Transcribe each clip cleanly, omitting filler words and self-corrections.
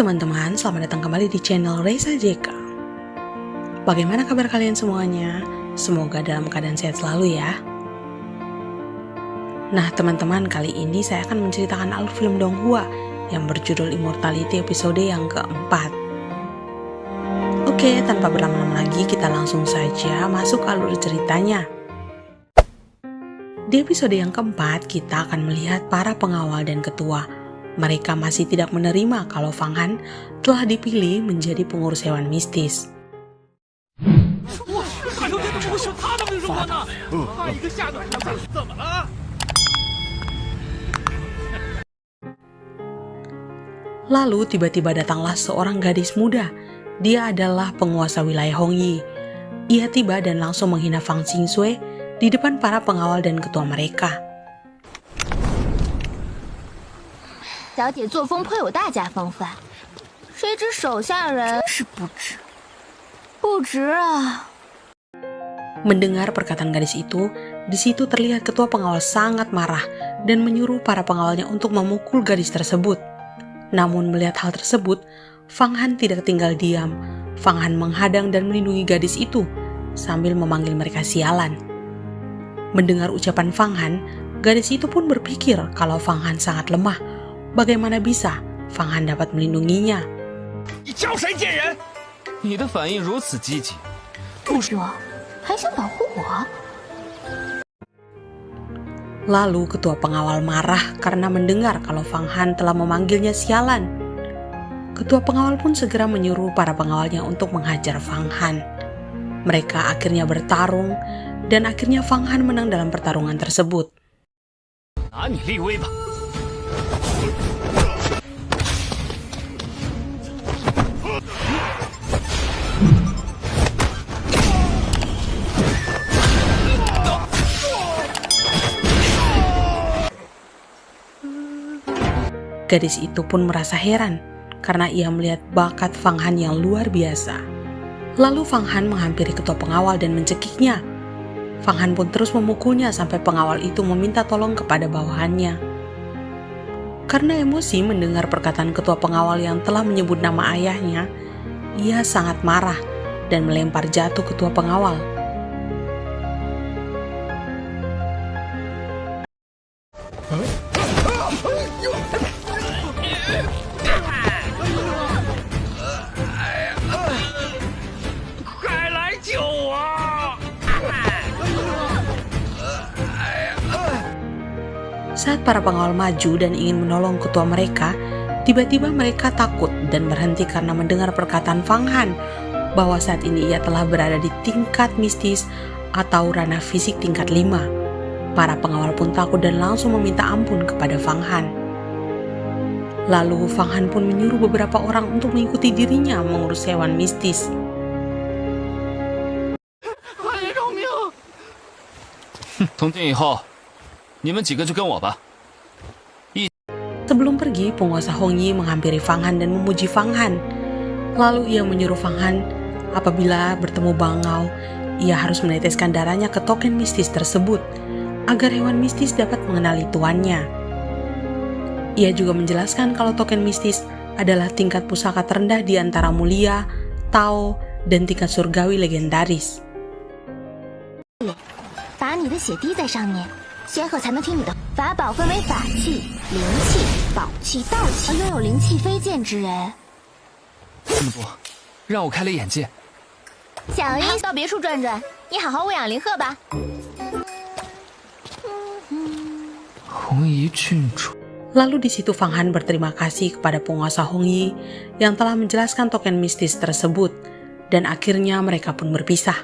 teman-teman, selamat datang kembali di channel Reza JK. Bagaimana kabar kalian semuanya? Semoga dalam keadaan sehat selalu ya. Nah teman-teman, kali ini saya akan menceritakan alur film Donghua yang berjudul Immortality episode yang keempat. Oke, tanpa berlama-lama lagi kita langsung saja masuk alur ceritanya. Di episode yang keempat, kita akan melihat para pengawal dan ketua. Mereka masih tidak menerima kalau Fang Han telah dipilih menjadi pengurus hewan mistis. Lalu tiba-tiba datanglah seorang gadis muda. Dia adalah penguasa wilayah Hongyi. Ia tiba dan langsung menghina Fang Xingxue di depan para pengawal dan ketua mereka. 小姐作风颇有大家风范，谁知手下人真是不值啊！ Mendengar perkataan gadis itu, di situ terlihat ketua pengawal sangat marah dan menyuruh para pengawalnya untuk memukul gadis tersebut. Namun melihat hal tersebut, Fang Han tidak tinggal diam. Fang Han menghadang dan melindungi gadis itu sambil memanggil mereka sialan. Mendengar ucapan Fang Han, gadis itu pun berpikir kalau Fang Han sangat lemah. Bagaimana bisa Fang Han dapat melindunginya? Lalu ketua pengawal marah karena mendengar kalau Fang Han telah memanggilnya sialan. Ketua pengawal pun segera menyuruh para pengawalnya untuk menghajar Fang Han. Mereka akhirnya bertarung dan akhirnya Fang Han menang dalam pertarungan tersebut. Gadis itu pun merasa heran karena ia melihat bakat Fang Han yang luar biasa. Lalu Fang Han menghampiri ketua pengawal dan mencekiknya. Fang Han pun terus memukulnya sampai pengawal itu meminta tolong kepada bawahannya. Karena emosi mendengar perkataan ketua pengawal yang telah menyebut nama ayahnya, ia sangat marah dan melempar jatuh ketua pengawal. Saat para pengawal maju dan ingin menolong ketua mereka, tiba-tiba mereka takut dan berhenti karena mendengar perkataan Fang Han bahwa saat ini ia telah berada di tingkat mistis atau ranah fisik tingkat 5. Para pengawal pun takut dan langsung meminta ampun kepada Fang Han. Lalu Fang Han pun menyuruh beberapa orang untuk mengikuti dirinya mengurus hewan mistis. Sebelum pergi, penguasa Hongyi menghampiri Fang Han dan memuji Fang Han. Lalu ia menyuruh Fang Han apabila bertemu bangau, ia harus meneteskan darahnya ke token mistis tersebut agar hewan mistis dapat mengenali tuannya. Ia juga menjelaskan kalau token mistis adalah tingkat pusaka terendah di antara mulia, Tao, dan tingkat surgawi legendaris. 把你的血滴在上面，仙鹤才能听你的。法宝分为法器、灵器、宝器、道器，拥有灵气飞剑之人。这么多，让我开了眼界。小英，到别处转转，你好好喂养灵鹤吧。红衣郡主。 Lalu di situ Fang Han berterima kasih kepada penguasa Hongyi yang telah menjelaskan token mistis tersebut, dan akhirnya mereka pun berpisah.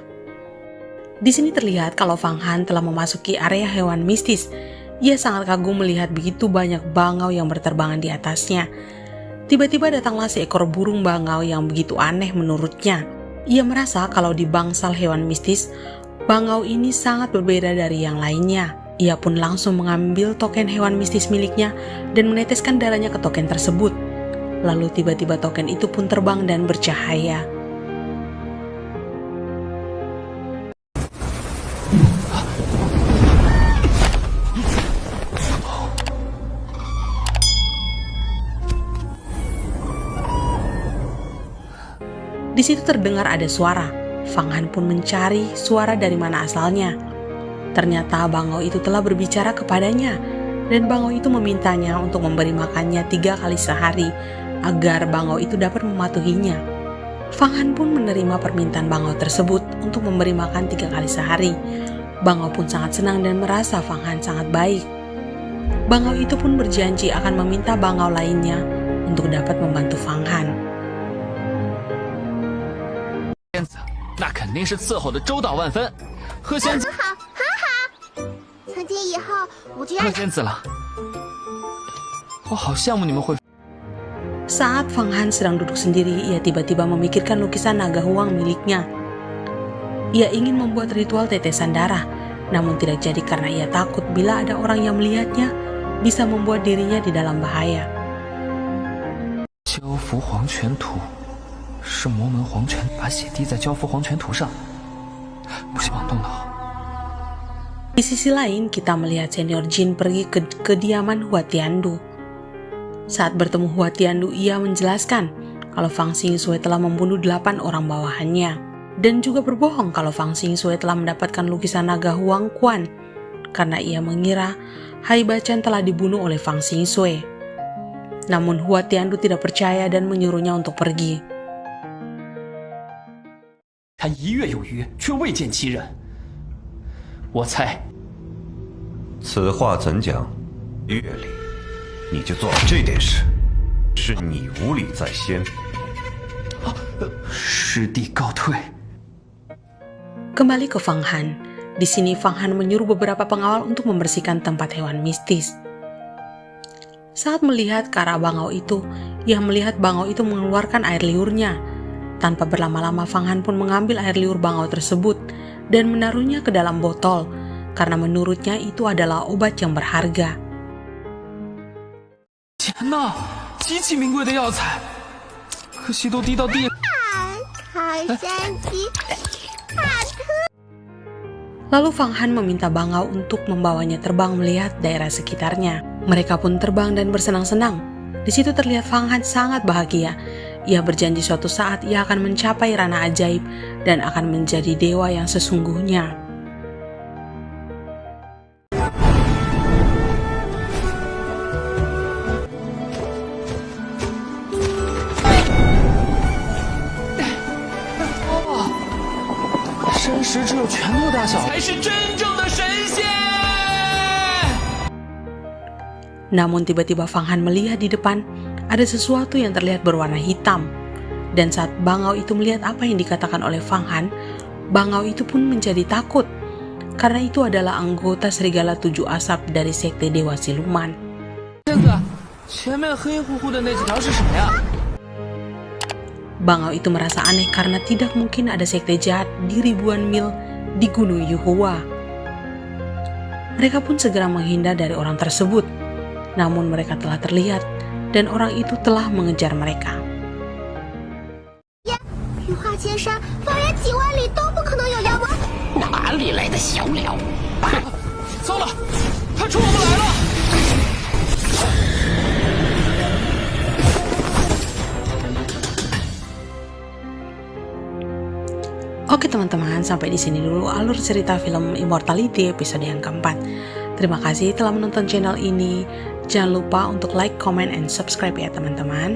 Di sini terlihat kalau Fang Han telah memasuki area hewan mistis. Ia sangat kagum melihat begitu banyak bangau yang berterbangan di atasnya. Tiba-tiba datanglah seekor burung bangau yang begitu aneh menurutnya. Ia merasa kalau di bangsal hewan mistis, bangau ini sangat berbeda dari yang lainnya. Ia pun langsung mengambil token hewan mistis miliknya dan meneteskan darahnya ke token tersebut. Lalu tiba-tiba token itu pun terbang dan bercahaya. Di situ terdengar ada suara. Fang Han pun mencari suara dari mana asalnya. Ternyata bangau itu telah berbicara kepadanya, dan bangau itu memintanya untuk memberi makannya 3 kali sehari agar bangau itu dapat mematuhinya. Fang Han pun menerima permintaan bangau tersebut untuk memberi makan 3 kali sehari. Bangau pun sangat senang dan merasa Fang Han sangat baik. Bangau itu pun berjanji akan meminta bangau lainnya untuk dapat membantu Fang Han. 仙子，那肯定是伺候的周到万分。贺仙子，很好，很好。从今以后，我就让贺仙子了。我好羡慕你们会。 Saat Fang Han sedang duduk sendiri, ia tiba-tiba memikirkan lukisan naga huang miliknya. Ia ingin membuat ritual tetesan darah, namun tidak jadi karena ia takut bila ada orang yang melihatnya bisa membuat dirinya di dalam bahaya. 交符黄泉土，是魔门黄泉，把血滴在交符黄泉土上，不希望动脑。 Di sisi lain, kita melihat senior Jin pergi ke kediaman Hua Tiandu. Saat bertemu Hua Tiandu, ia menjelaskan kalau Fang Xingxue telah membunuh 8 orang bawahannya, dan juga berbohong kalau Fang Xingxue telah mendapatkan lukisan naga Huang Quan karena ia mengira Hai Bachan telah dibunuh oleh Fang Xingxue. Namun Hua Tiandu tidak percaya dan menyuruhnya untuk pergi. 他1月有余，却未见其人。我猜，此话怎讲？月里，你就做了这件事，是你无礼在先。师弟告退。 Kembali ke Fang Han. Di sini Fang Han menyuruh beberapa pengawal untuk membersihkan tempat hewan mistis. Saat melihat ke arah bangau itu, ia melihat bangau itu mengeluarkan air liurnya. Tanpa berlama-lama Fang Han pun mengambil air liur bangau tersebut dan menaruhnya ke dalam botol, karena menurutnya itu adalah obat yang berharga. 天哪，极其名贵的药材，可惜都滴到地。好神奇，Lalu Fang Han meminta bangau untuk membawanya terbang melihat daerah sekitarnya. Mereka pun terbang dan bersenang-senang. Di situ terlihat Fang Han sangat bahagia. Ia berjanji suatu saat ia akan mencapai ranah ajaib dan akan menjadi dewa yang sesungguhnya.哦，神石只有拳头大小，才是真正的神仙。 Namun tiba-tiba Fang Han melihat di depan ada sesuatu yang terlihat berwarna hitam. Dan saat bangau itu melihat apa yang dikatakan oleh Fang Han, bangau itu pun menjadi takut. Karena itu adalah anggota serigala 7 asap dari sekte Dewa Siluman. 仙子，前面黑乎乎的那几条是什么呀？ Bangau itu merasa aneh karena tidak mungkin ada sekte jahat di ribuan mil di Gunung Yuhua. Mereka pun segera menghindar dari orang tersebut. Namun mereka telah terlihat dan orang itu telah mengejar mereka. 羽化千山，方圆几万里都不可能有妖魔。哪里来的小鸟？糟了，他出不来了！ Oke teman-teman, sampai di sini dulu alur cerita film Immortality episode yang keempat. Terima kasih telah menonton channel ini. Jangan lupa untuk like, comment, and subscribe ya teman-teman.